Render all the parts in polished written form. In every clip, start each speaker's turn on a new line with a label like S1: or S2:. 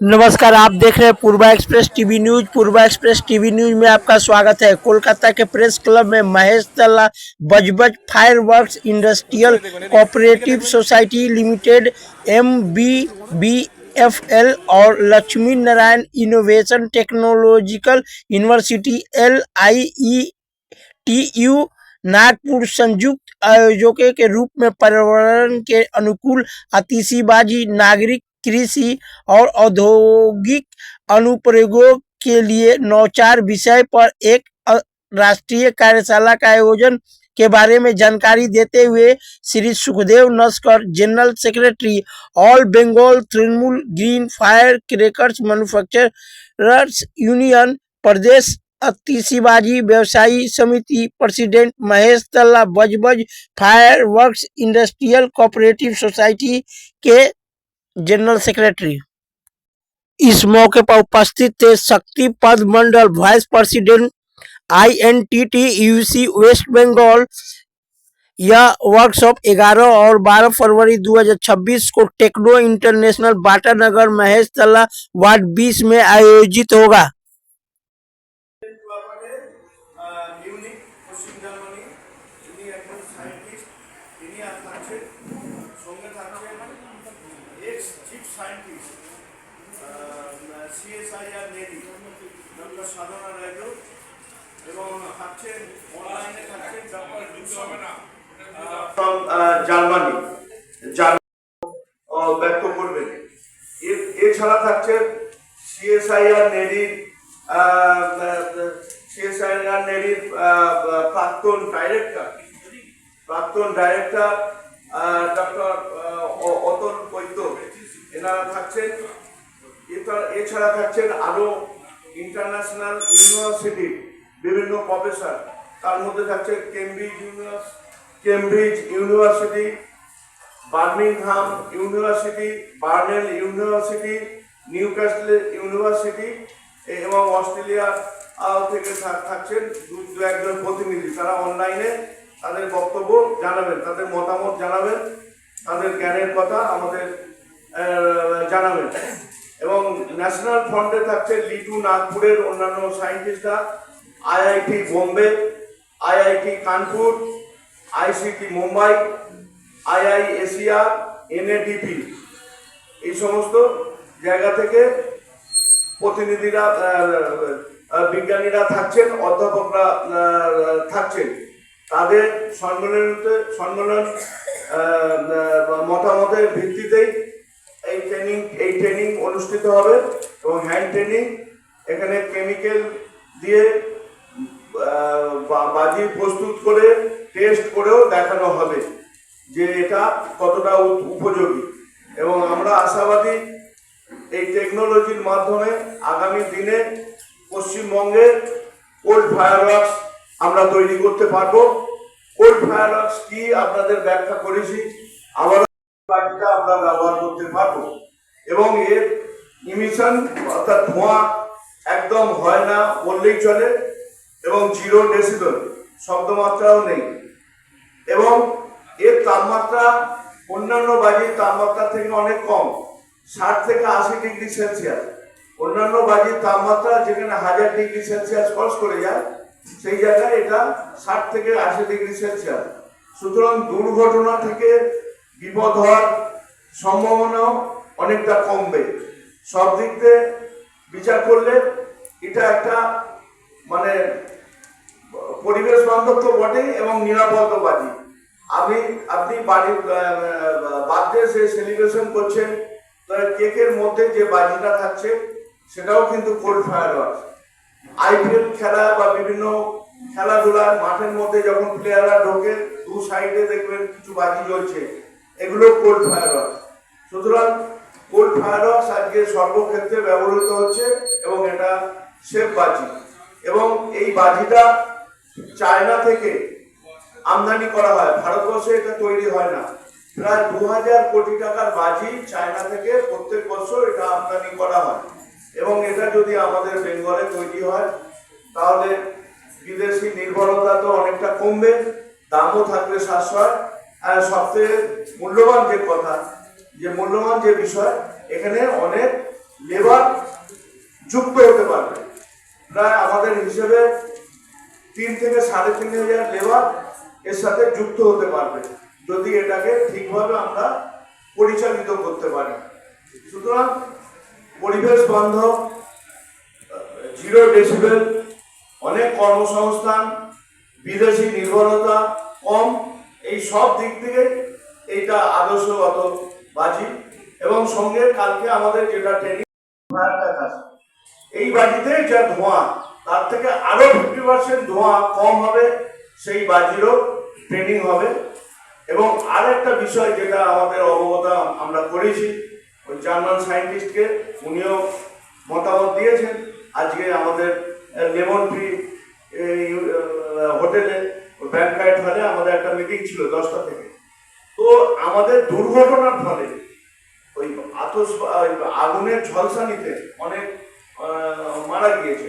S1: नमस्कार, आप देख रहे हैं पूर्वा एक्सप्रेस टीवी न्यूज। पूर्वा एक्सप्रेस टीवी न्यूज में आपका स्वागत है। कोलकाता के प्रेस क्लब में Mahesh Talla Budge Budge fireworks industrial cooperative society limited MBBFL और Lakshmi Narayan innovation technological university LIETU Nagpur संयुक्त आयोजकों के रूप में पर्यावरण के अनुकूल आतिशबाजी, नागरिक, कृषि और औद्योगिक अनुप्रयोगों के लिए नवाचार विषय पर एक राष्ट्रीय कार्यशाला का आयोजन के बारे में जानकारी देते हुए Shri Sukhdev Naskar, general secretary all Bengal Trinamool green fire crackers manufacturers union, प्रदेश आतिशबाजी व्यवसायी समिति president Mahesh Talla Budge Budge fireworks industrial cooperative society के जनरल सेक्रेटरी। इस मौके पर उपस्थित थे Shakti Pada Mandal vice president INTTUC west Bengal. यह वर्कशॉप 11 और 12 फरवरी 2026 को टेक्नो इंटरनेशनल बाटानगर महेश तल्ला वार्ड 20 में आयोजित होगा।
S2: CSIR নেভি ডক্টর সাধনা রায়ু এবং থাকছেন অনলাইনে থাকছেন ডক্টর ফ্রম জার্মানি ব্যক্ত করবেন। এছাড়া থাকছেন CSIR নেভির প্রাক্তন ডাইরেক্টর ডক্টর অতল বৈদ্য, এনারা থাকছেন। এছাড়া থাকছেন আরো ইন্টারন্যাশনাল ইউনিভার্সিটির বিভিন্ন প্রফেসর, তার মধ্যে থাকছে Cambridge university, Birmingham university, Burnell university, Newcastle university এবং অস্ট্রেলিয়া থেকে থাকছেন দু একজন প্রতিনিধি। তারা অনলাইনে তাদের বক্তব্য জানাবেন, তাদের মতামত জানাবেন, তাদের জ্ঞানের কথা আমাদের জানাবেন। এবং ন্যাশনাল ফ্রন্টে থাকছে লিটু নাগপুরের অন্যান্য সায়েন্টিস্টরা, IIT Bombay, IIT Kanpur, ICT Mumbai, IISER, NADP, এই সমস্ত জায়গা থেকে প্রতিনিধিরা, বিজ্ঞানীরা থাকছেন, অধ্যাপকরা থাকছেন। তাদের সম্মেলন মতামতের ভিত্তিতেই এই ট্রেনিং অনুষ্ঠিত হবে এবং হ্যান্ড ট্রেনিং, এখানে কেমিক্যাল দিয়ে বাজি প্রস্তুত করে টেস্ট করেও দেখানো হবে যে এটা কতটা উপযোগী। এবং আমরা আশাবাদী এই টেকনোলজির মাধ্যমে আগামী দিনে পশ্চিমবঙ্গে কোল্ড ফায়ার ওয়ার্কস আমরা তৈরি করতে পারবো। কোল্ড ফায়ার ওয়ার্কস কি আপনাদের ব্যাখ্যা করেছি, আবার বাজিটা আমরা ব্যবহার করতে পারবো এবং এর ইমিশন অর্থাৎ ধোঁয়া একদম হয় না বললেই চলে এবং 0 ডেসিবেল শব্দমাত্রাও নেই এবং এর তাপমাত্রা অন্যান্য বাজির তাপমাত্রা থেকে অনেক কম, 60 থেকে 80 ডিগ্রি সেলসিয়াস। অন্যান্য বাজির তাপমাত্রা যেখানে 1000 ডিগ্রি সেলসিয়াস ক্রস করে যায়, সেই জায়গায় এটা 60 থেকে 80 ডিগ্রি সেলসিয়াস। সুতরাং দুর্ঘটনা থেকে বিপদ হওয়ার সম্ভাবনাও অনেকটা কমবে। সব দিক থেকে বিচার করলে এটা একটা মানে পরিবেশ বান্ধব তো বটেই এবং নিরাপদ বাজি। আপনি বাড়ির বার্থডে সে সেলিব্রেশন করছেন, তো কেকের মধ্যে যে বাজিটা থাকছে সেটাও কিন্তু কোল্ড ফায়ার ওয়ার্কস। IPL খেলা বা বিভিন্ন খেলাধুলার মাঠের মধ্যে যখন প্লেয়াররা ঢোকে, দু সাইডে দেখবেন কিছু বাজি জ্বলছে, এগুলো কোল্ড ফায়ার ওয়ার্কস। সুতরাং কোল্ড ফায়ার ওয়ার্কস আজকে সর্বক্ষেত্রে ব্যবহৃত হচ্ছে এবং এটা সেফ বাজি এবং এই বাজিটা চায়না থেকে আমদানি করা হয়, ভারতবর্ষে এটা তৈরি হয় না। প্রায় 2000 কোটি টাকার বাজি চায়না থেকে প্রত্যেক বছর এটা আমদানি করা হয় এবং এটা যদি আমাদের বেঙ্গলে তৈরি হয় তাহলে বিদেশি নির্ভরতা তো অনেকটা কমবে, দামও থাকবে সাশ্রয়। আর সবচেয়ে মূল্যবান যে কথা, যে মূল্যবান যে বিষয়, এখানে অনেক লেবার যুক্ত হতে পারবে। প্রায় আমাদের হিসেবে 3 থেকে 3,500 লেবার এর সাথে যুক্ত হতে পারবে যদি এটাকে ঠিকভাবে আমরা পরিচালিত করতে পারি। সুতরাং পরিবেশ বান্ধব, 0 ডেসিবেল, অনেক কর্মসংস্থান, বিদেশি নির্ভরতা কম, এই সব দিক থেকে এইটা আদর্শগত বাজি। এবং সঙ্গে কালকে আমাদের যেটা ট্রেনিং এই বাজিতে যা ধোঁয়া তার থেকে আরো 50% ধোঁয়া কম হবে, সেই বাজিরও ট্রেনিং হবে। এবং আর একটা বিষয় যেটা আমাদের অবগত আমরা করেছি, ওই জার্মান সায়েন্টিস্টকে, উনিও মতামত দিয়েছেন। আজকে আমাদের লেমন ট্রি হোটেলে, ব্যাংকাইট হলে আমাদের একটা মিটিং ছিল 10টা থেকে। তো আমাদের দুর্ঘটনার ফলে ওই আগুনের ঝলসানিতে অনেক মারা গিয়েছে।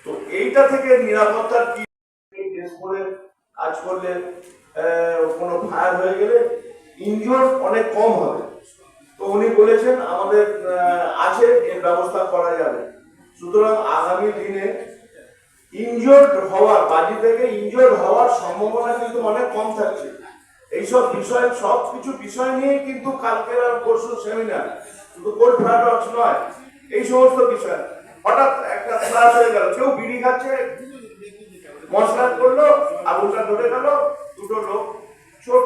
S2: তো এইটা থেকে নিরাপত্তার কি করে কাজ করলে কোনো ফায়ার হয়ে গেলে ইনজিওর অনেক কম হবে। তো উনি বলেছেন আমাদের আছে, এর ব্যবস্থা করা যাবে। সুতরাং আগামী দিনে ইনজিওর্ড হওয়ার, বাজি থেকে ইনজিওর্ড হওয়ার সম্ভাবনা কিন্তু অনেক কম থাকছে। এইসব বিষয়, সব কিছু বিষয় নিয়ে কিন্তু কালকের আর পরশু সেমিনার, শুধু কোড প্যারাডক্স নয়, এই সমস্ত বিষয়। হঠাৎ একটা ক্লাস হয়ে গেল, কেউ বিড়ি খাচ্ছে, মশলা করলো, আগুনটা ধরে গেল, 2টো লোক চোট।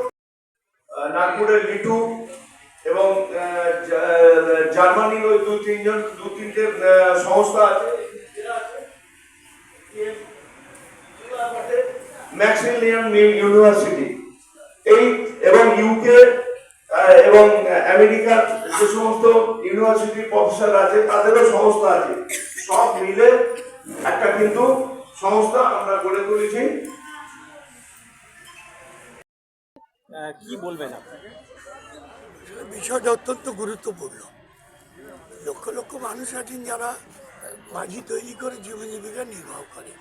S2: নাগপুরের লিটু এবং জার্মানির ওই 2-3টে সংস্থা আছে, ম্যাক্সিমিলিয়ান ইউনিভার্সিটি, এই এবং ইউকে এবং আমেরিকার যে সমস্ত ইউনিভার্সিটি প্রফেসর আছে তাদেরও সংস্থা আছে, সব মিলে একটা কিন্তু সংস্থা আমরা গড়ে তুলেছি।
S3: কি বলবেন আপনি?
S4: বিষয়টা অত্যন্ত গুরুত্বপূর্ণ। লক্ষ লক্ষ মানুষ আছেন যারা বাজি তৈরি করে জীবন জীবিকা নির্বাহ করে।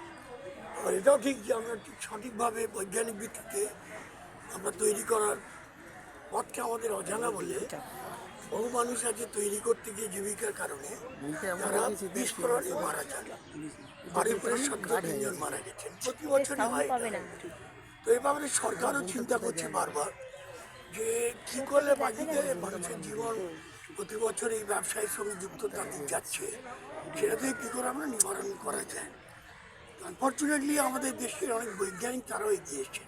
S4: আর এটাও ঠিক যে আমরা ঠিক সঠিকভাবে বৈজ্ঞানিক ভিত্তিতে আমরা তৈরি করার পথটা আমাদের অজানা বলে বহু মানুষ আছে তৈরি করতে গিয়ে জীবিকার কারণে তারা বিস্ফোরণে মারা যান। বাড়ির পরে 17 জন মারা গেছেন, প্রতি বছরই হয় এটা। তো এই ব্যাপারে সরকারও চিন্তা করছে বারবার যে কী করলে বাজিতে মানুষের জীবন প্রতি বছর এই ব্যবসায়ের সঙ্গে যুক্ত তাদের যাচ্ছে, সেটা থেকে কী করে আমরা নিবারণ করা যায়। আনফর্চুনেটলি আমাদের দেশের অনেক বৈজ্ঞানিক তারাও এগিয়ে এসছে,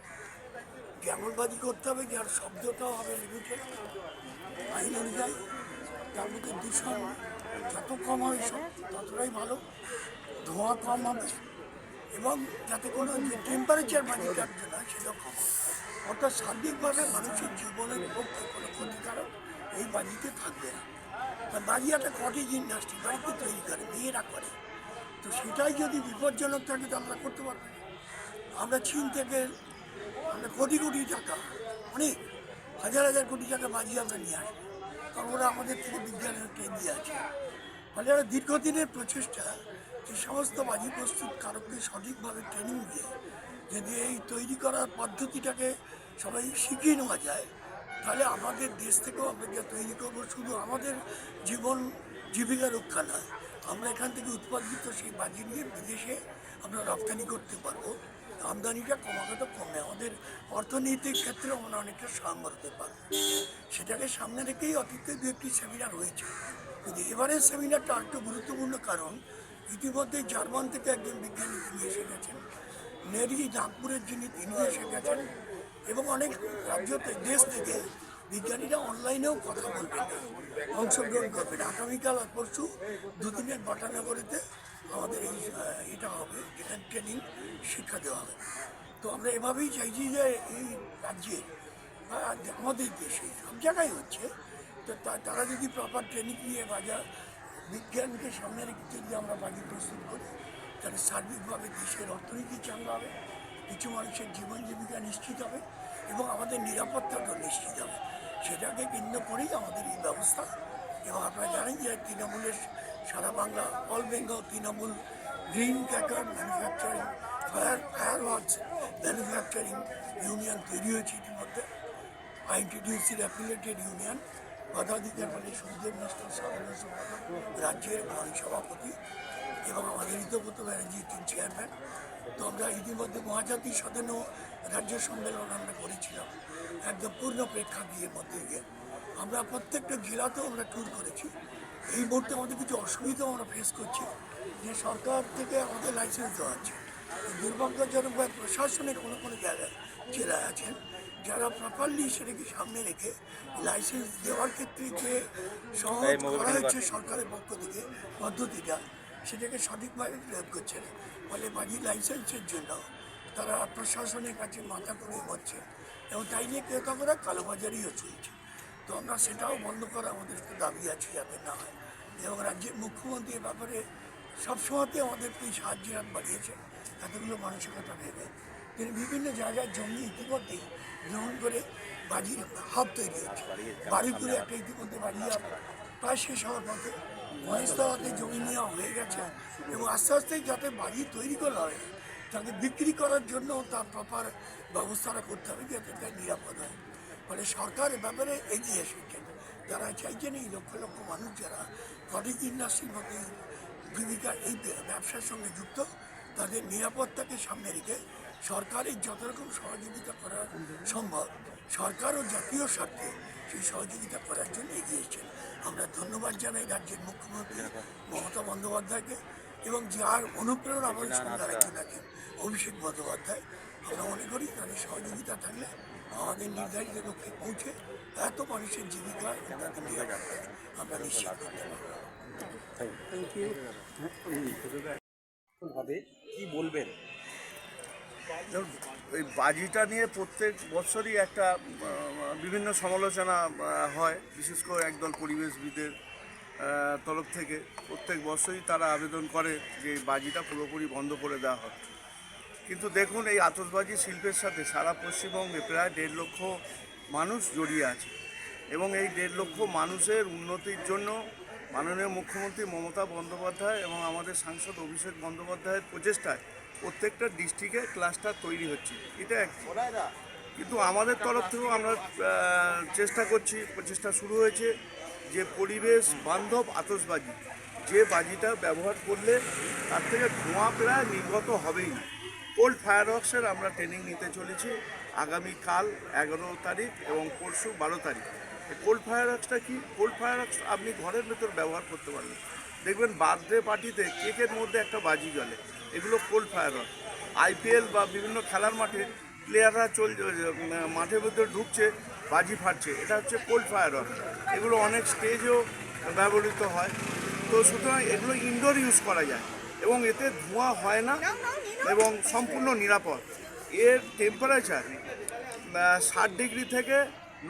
S4: যেমন বাজি করতে হবে যার শব্দটাও হবে লিমিটেড, আইন অনুযায়ী, তার মধ্যে দূষণ যত কম হবে সব ততটাই ভালো, ধোঁয়া কম হবে, এবং যাতে কোনো যে টেম্পারেচার বাজিটার জন্য সেটা কম হবে। অর্থাৎ সার্বিকভাবে মানুষের জীবনের পক্ষে কোনো ক্ষতিকারক এই বাজিতে থাকবে না। বাজি একটা কটেজ ইন্ডাস্ট্রি, বাড়িতে তৈরি করে, মেয়েরা করে। তো সেটাই যদি বিপজ্জনক থাকে তো আমরা করতে পারবো না। আমরা চীন থেকে আমরা কোটি কোটি টাকা, অনেক হাজার হাজার কোটি টাকা বাজি আমরা নিয়ে আসবো, কারণ ওরা আমাদের থেকে বিজ্ঞানের একটা এগিয়ে আছে। ফলে একটা দীর্ঘদিনের প্রচেষ্টা, যে সমস্ত বাজি প্রস্তুতকারককে সঠিকভাবে ট্রেনিং দিয়ে যদি এই তৈরি করার পদ্ধতিটাকে সবাই শিখিয়ে নেওয়া যায়, তাহলে আমাদের দেশ থেকেও আমরা যা তৈরি করবো শুধু আমাদের জীবন জীবিকা রক্ষা নয়, আমরা এখান থেকে উৎপাদিত সেই বাজি নিয়ে বিদেশে আমরা রপ্তানি করতে পারবো। আমদানিটা ক্রমাগত কমে আমাদের অর্থনৈতিক ক্ষেত্রে আমরা অনেকটা সাহায্য হতে পারবো। সেটাকে সামনে রেখেই অতীতে 2-1টি সেমিনার হয়েছে, কিন্তু এবারের সেমিনারটা আরেকটু গুরুত্বপূর্ণ, কারণ ইতিমধ্যে জার্মান থেকে একজন বিজ্ঞানী তিনি এসে গেছেন, নাগপুরের যিনি তিনি এসে গেছেন, এবং অনেক রাজ্য দেশ থেকে বিজ্ঞানীরা অনলাইনেও কথা বলবেন, অংশগ্রহণ করবেন। আগামীকাল আর পরশু 2 দিনের বাটানগরেতে আমাদের এটা হবে, যেখানে ট্রেনিং শিক্ষা দেওয়া হবে। তো আমরা এভাবেই চাইছি যে এই রাজ্যে বা আমাদের দেশে সব জায়গায় হচ্ছে, তো তারা যদি প্রপার ট্রেনিং নিয়ে বাজার বিজ্ঞানকে সামনে রেখে যদি আমরা বাজি প্রস্তুত করি, তাহলে সার্বিকভাবে দেশের অর্থনীতি চাঙ্গা হবে, কিছু মানুষের জীবন জীবিকা নিশ্চিত হবে, এবং আমাদের নিরাপত্তাটাও নিশ্চিত হবে। সেটাকে কেন্দ্র করেই আমাদের এই ব্যবস্থা। এবং আপনারা জানেন যে তৃণমূলের সারা Bangla, all Bengal Trinamool green cracker manufacturing fireworks manufacturing union তৈরি হয়েছে ইতিমধ্যে, আইনটিডিউসির অ্যাফিলিয়েটেড ইউনিয়ন, পদাধিকার মানে সুখদেব মিশ্র সাধারণ সম্পাদক, রাজ্যের মহান সভাপতি এবং আমাদের ঋতব্রত ব্যানার্জি টিম চেয়ারম্যান। তো আমরা ইতিমধ্যে মহাজাতি সদন রাজ্য সম্মেলন আমরা করেছিলাম একদম পূর্ণ প্রেক্ষাগৃহের মধ্যে গিয়ে। আমরা প্রত্যেকটা জেলাতেও আমরা ট্যুর করেছি। এই মুহূর্তে আমাদের কিছু অসুবিধাও আমরা ফেস করছি, যে সরকার থেকে আমাদের লাইসেন্স দেওয়া হচ্ছে। দুর্ভাগ্যজনকভাবে প্রশাসনের কোনো কোনো জায়গায় জেলায় আছেন যারা প্রপারলি সেটাকে সামনে রেখে লাইসেন্স দেওয়ার ক্ষেত্রে যে সহজ করা হয়েছে সরকারের পক্ষ থেকে পদ্ধতিটা, সেটাকে সঠিকভাবে প্রয়োগ করছে না। ফলে বাজি লাইসেন্সের জন্য তারা প্রশাসনের কাছে মাথা করে হচ্ছে এবং তাই নিয়ে ক্রেতারা কালোবাজারিও চলছে। তো আমরা সেটাও বন্ধ করা আমাদের একটা দাবি আছে যাতে না হয়। এবং রাজ্যের মুখ্যমন্ত্রী এ ব্যাপারে সবসময়তে আমাদেরকে সাহায্যের হাত বাড়িয়েছে এতগুলো মানসিকতা ভেবে। তিনি বিভিন্ন জায়গায় জমি ইতিমধ্যেই গ্রহণ করে বাজির হাব তৈরি হচ্ছে। বাড়িপুরে একটা ইতিমধ্যে বাড়ি প্রায় শেষ হওয়ার পথে, মহেশতলাতে জমি নেওয়া হয়ে গেছে এবং আস্তে আস্তে যাতে বাড়ি তৈরি করা হয় তাকে বিক্রি করার জন্য তার প্রপার ব্যবস্থাটা করতে হবে যাতে তার নিরাপদ হয়। ফলে সরকার এ ব্যাপারে এগিয়ে এসেছেন। যারা চাইছেন এই লক্ষ লক্ষ মানুষ যারা কটেজ ইন্ডাস্ট্রির মতো জীবিকা এই ব্যবসার সঙ্গে যুক্ত, তাদের নিরাপত্তাকে সামনে রেখে সরকারের যত রকম সহযোগিতা করা সম্ভব সরকারও জাতীয় স্বার্থে সেই সহযোগিতা করার জন্য এগিয়ে এসেছেন। আমরা ধন্যবাদ জানাই রাজ্যের মুখ্যমন্ত্রী মমতা বন্দ্যোপাধ্যায়কে এবং যার অনুপ্রেরণা আমাদের সঙ্গে আরেকজন আছেন অভিষেক বন্দ্যোপাধ্যায়। আমরা মনে করি তাদের সহযোগিতা থাকলে আমাদের নির্ধারিত লক্ষ্যে পৌঁছে এত মানুষের জীবিকা তাদের নিরাপত্তা আমরা নিশ্চিত করতে পারব।
S3: হবে কি বলবেন?
S2: দেখুন, এই বাজিটা নিয়ে প্রত্যেক বছরই একটা বিভিন্ন সমালোচনা হয়, বিশেষ করে একদল পরিবেশবিদের তরফ থেকে। প্রত্যেক বছরই তারা আবেদন করে যে এই বাজিটা পুরোপুরি বন্ধ করে দেওয়া হয়। কিন্তু দেখুন, এই আতশবাজি শিল্পের সাথে সারা পশ্চিমবঙ্গে প্রায় 1.5 লক্ষ মানুষ জড়িয়ে আছে এবং এই 1.5 লক্ষ মানুষের উন্নতির জন্য মাননীয় মুখ্যমন্ত্রী মমতা বন্দ্যোপাধ্যায় এবং আমাদের সাংসদ অভিষেক বন্দ্যোপাধ্যায়ের প্রচেষ্টায় প্রত্যেকটা ডিস্ট্রিক্টে ক্লাস্টার তৈরি হচ্ছে। এটা এক, কিন্তু আমাদের তরফ থেকেও আমরা চেষ্টা করছি, প্রচেষ্টা শুরু হয়েছে যে পরিবেশ বান্ধব আতশবাজি, যে বাজিটা ব্যবহার করলে তার থেকে ধোঁয়া প্রায় নির্গত হবেই না। কোল্ড ফায়ারওয়ার্কসের আমরা ট্রেনিং নিতে চলেছি আগামীকাল 11 তারিখ এবং পরশু 12 তারিখ। কোল্ড ফায়ারওয়ার্কসটা কি? কোল্ড ফায়ারওয়ার্কস আপনি ঘরের ভেতর ব্যবহার করতে পারবেন। দেখবেন বার্থডে পার্টিতে কেকের মধ্যে একটা বাজি জ্বলে, এগুলো কোল্ড ফায়ারওয়ার্কস। IPL বা বিভিন্ন খেলার মাঠে প্লেয়াররা মাঠের ভেতর ঢুকছে, বাজি ফাটছে, এটা হচ্ছে কোল্ড ফায়ারওয়ার্কস। এগুলো অনেক স্টেজেও ব্যবহৃত হয়। তো সুতরাং এগুলো ইনডোর ইউজ করা যায় এবং এতে ধোঁয়া হয় না এবং সম্পূর্ণ নিরাপদ। এর টেম্পারেচার 60 ডিগ্রি থেকে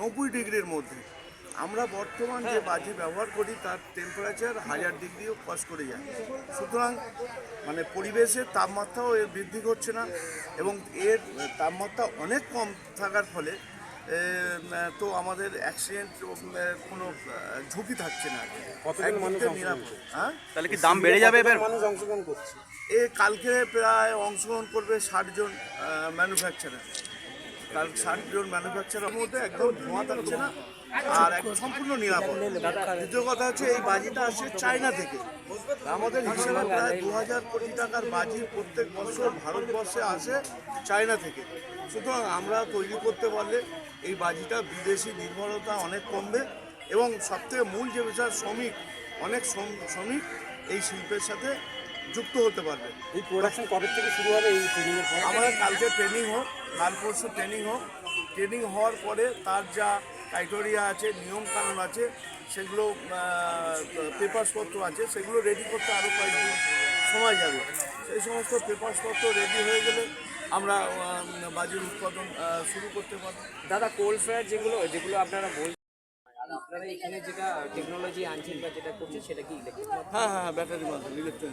S2: 90 ডিগ্রির মধ্যে। আমরা বর্তমান যে বাজি ব্যবহার করি তার টেম্পারেচার 1000 ডিগ্রিও ক্রস করে যায়। সুতরাং মানে পরিবেশের তাপমাত্রাও এর বৃদ্ধি করছে না এবং এর তাপমাত্রা অনেক কম থাকার ফলে তো আমাদের অ্যাক্সিডেন্ট কোনো ঝুঁকি থাকছে না।
S3: কতজন মানুষ
S2: নিরাপদ। হ্যাঁ,
S3: তাহলে কি দাম বেড়ে যাবে? এবার মানুষ অংশগ্রহণ করছে।
S2: কালকে প্রায় অংশগ্রহণ করবে 60 জন ম্যানুফ্যাকচারার। কাল 60 জন ম্যানুফ্যাকচারের মধ্যে একদম ধোঁয়া থাকছে না আর একদম সম্পূর্ণ নিরাপদ। দ্বিতীয় কথা হচ্ছে এই বাজিটা আসছে চায়না থেকে। আমাদের হিসেবে প্রায় 2000 কোটি টাকার বাজি প্রত্যেক বছর ভারতবর্ষে আসে চায়না থেকে। সুতরাং আমরা তৈরি করতে পারলে এই বাজিটা বিদেশি নির্ভরতা অনেক কমবে এবং সবথেকে মূল যে বিষয় শ্রমিক, অনেক শ্রমিক এই শিল্পের সাথে যুক্ত হতে পারবে।
S3: এই প্রোডাকশন কবে থেকে শুরু হবে? এই ট্রেনিংয়ের পর
S2: আমাদের কালকে ট্রেনিং হোক, কাল পরশু ট্রেনিং হোক। ট্রেনিং হওয়ার পরে তার যা ক্রাইটেরিয়া আছে, নিয়মকানুন আছে, সেগুলো পেপারসপত্র আছে, সেগুলো রেডি করতে আরও কয়েকদিন সময় যাবে। সেই সমস্ত পেপারসপত্র রেডি হয়ে গেলে আমরা বাজির উৎপাদন শুরু করতে পারব।
S5: দাদা, কোল্ড ফায়ার যেগুলো আপনারা বলছেন, আপনারা এখানে যেটা টেকনোলজি আনছেন বা যেটা করছেন সেটা কি ইলেকট্রিক?
S2: হ্যাঁ হ্যাঁ, ব্যাটারি মাধ্যমে, ইলেকট্রিক।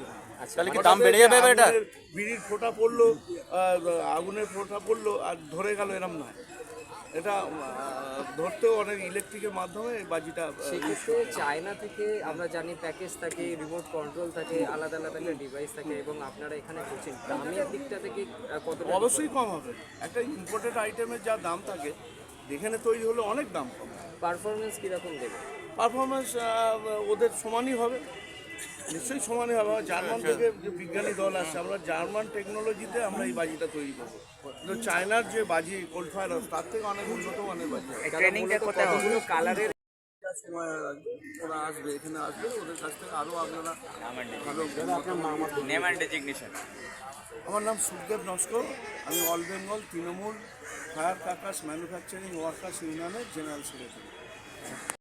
S3: তাহলে কি দাম বেড়ে যাবে? এটা
S2: বিড়ির ফোঁটা পড়লো, আগুনের ফোঁটা পড়লো আর ধরে গেল, এরম নয়। এটা ধরতেও অনেক ইলেকট্রিকের মাধ্যমে এই বাজিটা।
S5: সেক্ষেত্রে চায়না থেকে আমরা জানি প্যাকেজ থাকে, রিমোট কন্ট্রোল থাকে, আলাদা আলাদা একটা ডিভাইস থাকে এবং আপনারা এখানে করছেন, দামের দিকটা থেকে কত?
S2: অবশ্যই কম হবে। একটা ইম্পোর্টেড আইটেমের যা দাম থাকে
S6: যেখানে তৈরি হলে অনেক দাম কম।
S5: পারফরমেন্স কীরকম দেবে?
S6: পারফরমেন্স ওদের সমানই হবে, নিশ্চয়ই সমানই হবে। জার্মান থেকে যে বিজ্ঞানী দল আসছে, আমরা জার্মান টেকনোলজিতে আমরা এই বাজিটা তৈরি করবো। কিন্তু চায়নার যে বাজি কোল্ড ফায়ার তার থেকে অনেক উন্নত মানের বাজি।
S5: ট্রেনিংটা কতগুলো কালারের
S6: সময় ওরা আসবে, এখানে আসবে, ওদের কাছ থেকে আরও আপনারা ভালো।
S3: Name and designation.
S6: আমার নাম সুখদেব নস্কর, আমি all Bengal Trinamool fire crackers manufacturing workers ইউনিয়নের জেনারেল সেক্রেটারি।